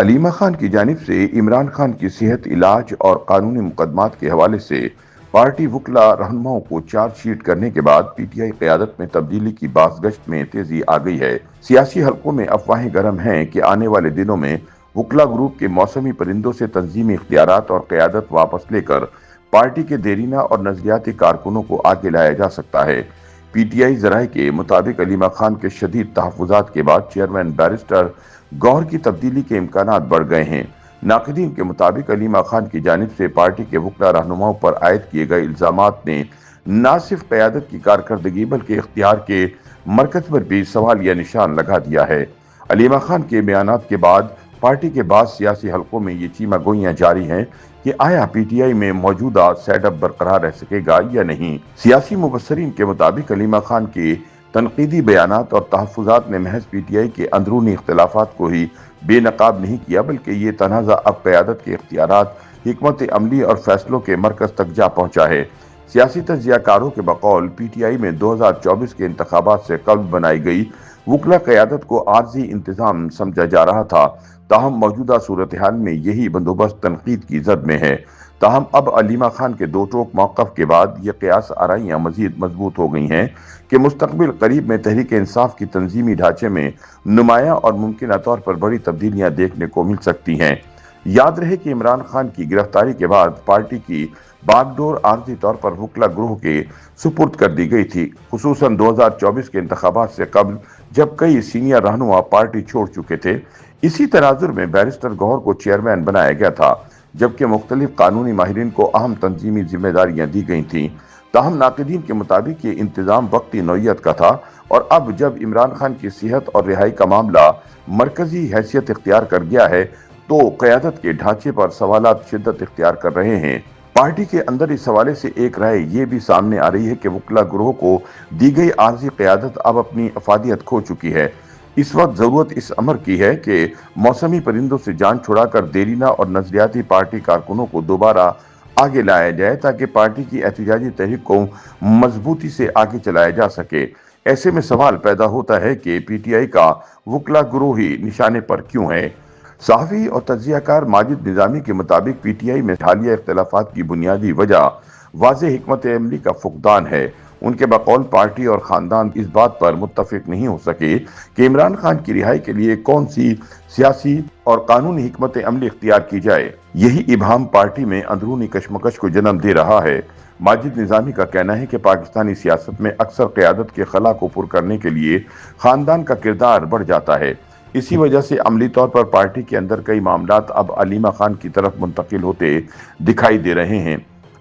علیمہ خان کی جانب سے عمران خان کی صحت، علاج اور قانونی مقدمات کے حوالے سے پارٹی وکلا رہنماؤں کو چارج شیٹ کرنے کے بعد پی ٹی آئی قیادت میں تبدیلی کی باز گشت میں تیزی آ گئی ہے۔ سیاسی حلقوں میں افواہیں گرم ہیں کہ آنے والے دنوں میں وکلا گروپ کے موسمی پرندوں سے تنظیمی اختیارات اور قیادت واپس لے کر پارٹی کے دیرینہ اور نظریاتی کارکنوں کو آگے لایا جا سکتا ہے۔ پی ٹی آئی ذرائع کے مطابق علیمہ خان کے شدید تحفظات کے بعد چیئرمین بیرسٹر گوہر کی تبدیلی کے امکانات بڑھ گئے ہیں۔ ناقدین کے مطابق علیمہ خان کی جانب سے پارٹی کے وکلا رہنماؤں پر عائد کیے گئے الزامات نے نہ صرف قیادت کی کارکردگی بلکہ اختیار کے مرکز پر بھی سوال یا نشان لگا دیا ہے۔ علیمہ خان کے بیانات کے بعد پارٹی کے بعض سیاسی حلقوں میں یہ چیمہ گوئیاں جاری ہیں کہ آیا پی ٹی آئی میں موجودہ سیٹ اپ برقرار رہ سکے گا یا نہیں۔ سیاسی مبصرین کے مطابق علیمہ خان کے تنقیدی بیانات اور تحفظات نے محض پی ٹی آئی کے اندرونی اختلافات کو ہی بے نقاب نہیں کیا، بلکہ یہ تنازع اب قیادت کے اختیارات، حکمت عملی اور فیصلوں کے مرکز تک جا پہنچا ہے۔ سیاسی تجزیہ کاروں کے بقول پی ٹی آئی میں 2024 کے انتخابات سے قبل بنائی گئی وکلا قیادت کو عارضی انتظام سمجھا جا رہا تھا، تاہم موجودہ صورتحال میں یہی بندوبست تنقید کی زد میں ہے۔ تاہم اب علیمہ خان کے دو ٹوک موقف کے بعد یہ قیاس آرائیاں مزید مضبوط ہو گئی ہیں کہ مستقبل قریب میں تحریک انصاف کی تنظیمی ڈھانچے میں نمایاں اور ممکنہ طور پر بڑی تبدیلیاں دیکھنے کو مل سکتی ہیں۔ یاد رہے کہ عمران خان کی گرفتاری کے بعد پارٹی کی باغ ڈور عارضی طور پر وکلا گروہ کے سپرد کر دی گئی تھی، خصوصاً 2024 کے انتخابات سے قبل جب کئی سینئر رہنما پارٹی چھوڑ چکے تھے۔ اسی تناظر میں بیرسٹر گوہر کو چیئرمین بنایا گیا تھا، جبکہ مختلف قانونی ماہرین کو اہم تنظیمی ذمہ داریاں دی گئی تھیں۔ تاہم ناقدین کے مطابق یہ انتظام وقتی نوعیت کا تھا، اور اب جب عمران خان کی صحت اور رہائی کا معاملہ مرکزی حیثیت اختیار کر گیا ہے تو قیادت کے ڈھانچے پر سوالات شدت اختیار کر رہے ہیں۔ پارٹی کے اندر اس حوالے سے ایک رائے یہ بھی سامنے آ رہی ہے کہ وکلا گروہ کو دی گئی عارضی قیادت اب اپنی افادیت کھو چکی ہے۔ اس وقت ضرورت اس امر کی ہے کہ موسمی پرندوں سے جان چھڑا کر دیرینہ اور نظریاتی پارٹی کارکنوں کو دوبارہ آگے لایا جائے تاکہ پارٹی کی احتجاجی تحریک کو مضبوطی سے آگے چلایا جا سکے۔ ایسے میں سوال پیدا ہوتا ہے کہ پی ٹی آئی کا وکلا گروہ ہی نشانے پر کیوں ہے؟ صحافی اور تجزیہ کار ماجد نظامی کے مطابق پی ٹی آئی میں حالیہ اختلافات کی بنیادی وجہ واضح حکمت عملی کا فقدان ہے۔ ان کے بقول پارٹی اور خاندان اس بات پر متفق نہیں ہو سکے کہ عمران خان کی رہائی کے لیے کون سی سیاسی اور قانونی حکمت عملی اختیار کی جائے۔ یہی ابہام پارٹی میں اندرونی کشمکش کو جنم دے رہا ہے۔ ماجد نظامی کا کہنا ہے کہ پاکستانی سیاست میں اکثر قیادت کے خلا کو پر کرنے کے لیے خاندان کا کردار بڑھ جاتا ہے۔ اسی وجہ سے عملی طور پر پارٹی کے اندر کئی معاملات اب علیمہ خان کی طرف منتقل ہوتے دکھائی دے رہے ہیں۔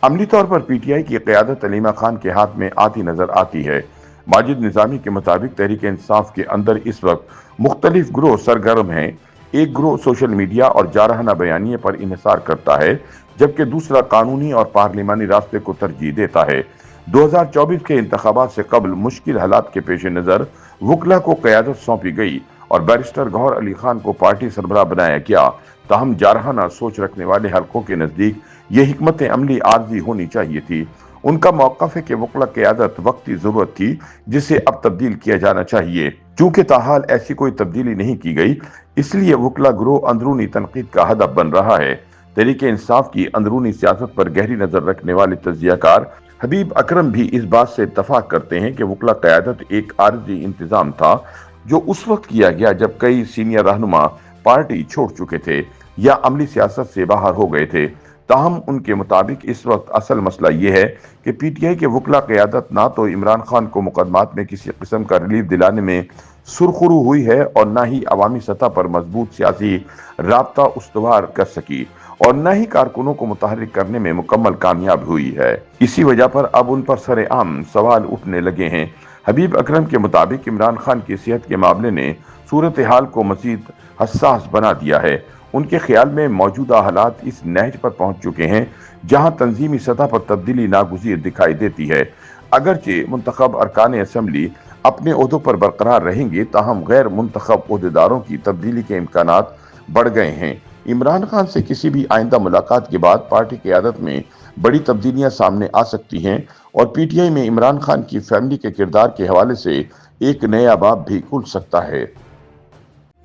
عملی طور پر پی ٹی آئی کی قیادت علیمہ خان کے ہاتھ میں آتی نظر آتی ہے۔ ماجد نظامی کے مطابق تحریک انصاف کے اندر اس وقت مختلف گروہ سرگرم ہیں۔ ایک گروہ سوشل میڈیا اور جارحانہ بیانیے پر انحصار کرتا ہے، جبکہ دوسرا قانونی اور پارلیمانی راستے کو ترجیح دیتا ہے۔ 2024 کے انتخابات سے قبل مشکل حالات کے پیش نظر وکلا کو قیادت سونپی گئی اور بیرسٹر گوہر علی خان کو پارٹی سربراہ بنایا گیا۔ تاہم جارحانہ سوچ رکھنے والے حلقوں کے نزدیک یہ حکمت عملی عارضی ہونی چاہیے تھی۔ ان کا موقف ہے کہ وکلا قیادت وقتی ضرورت تھی جسے اب تبدیل کیا جانا چاہیے۔ چونکہ تاحال ایسی کوئی تبدیلی نہیں کی گئی، اس لیے وکلا گروہ اندرونی تنقید کا ہدف بن رہا ہے۔ تحریک انصاف کی اندرونی سیاست پر گہری نظر رکھنے والے تجزیہ کار حبیب اکرم بھی اس بات سے اتفاق کرتے ہیں کہ وکلا قیادت ایک عارضی انتظام تھا جو اس وقت کیا گیا جب کئی سینئر رہنما پارٹی چھوڑ چکے تھے یا عملی سیاست سے باہر ہو گئے تھے۔ تاہم ان کے مطابق اس وقت اصل مسئلہ یہ ہے کہ پی ٹی آئی کے وکلا قیادت نہ تو عمران خان کو مقدمات میں کسی قسم کا ریلیف دلانے میں سرخرو ہوئی ہے اور نہ ہی عوامی سطح پر مضبوط سیاسی رابطہ استوار کر سکی، اور نہ ہی کارکنوں کو متحرک کرنے میں مکمل کامیاب ہوئی ہے۔ اسی وجہ پر اب ان پر سر عام سوال اٹھنے لگے ہیں۔ حبیب اکرم کے مطابق عمران خان کی صحت کے معاملے نے صورتحال کو مزید حساس بنا دیا ہے۔ ان کے خیال میں موجودہ حالات اس نہج پر پہنچ چکے ہیں جہاں تنظیمی سطح پر تبدیلی ناگزیر دکھائی دیتی ہے۔ اگرچہ منتخب ارکان اسمبلی اپنے عہدوں پر برقرار رہیں گے، تاہم غیر منتخب عہدیداروں کی تبدیلی کے امکانات بڑھ گئے ہیں۔ عمران خان سے کسی بھی آئندہ ملاقات کے بعد پارٹی قیادت میں بڑی تبدیلیاں سامنے آ سکتی ہیں اور پی ٹی آئی میں عمران خان کی فیملی کے کردار کے حوالے سے ایک نیا باب بھی کھل سکتا ہے۔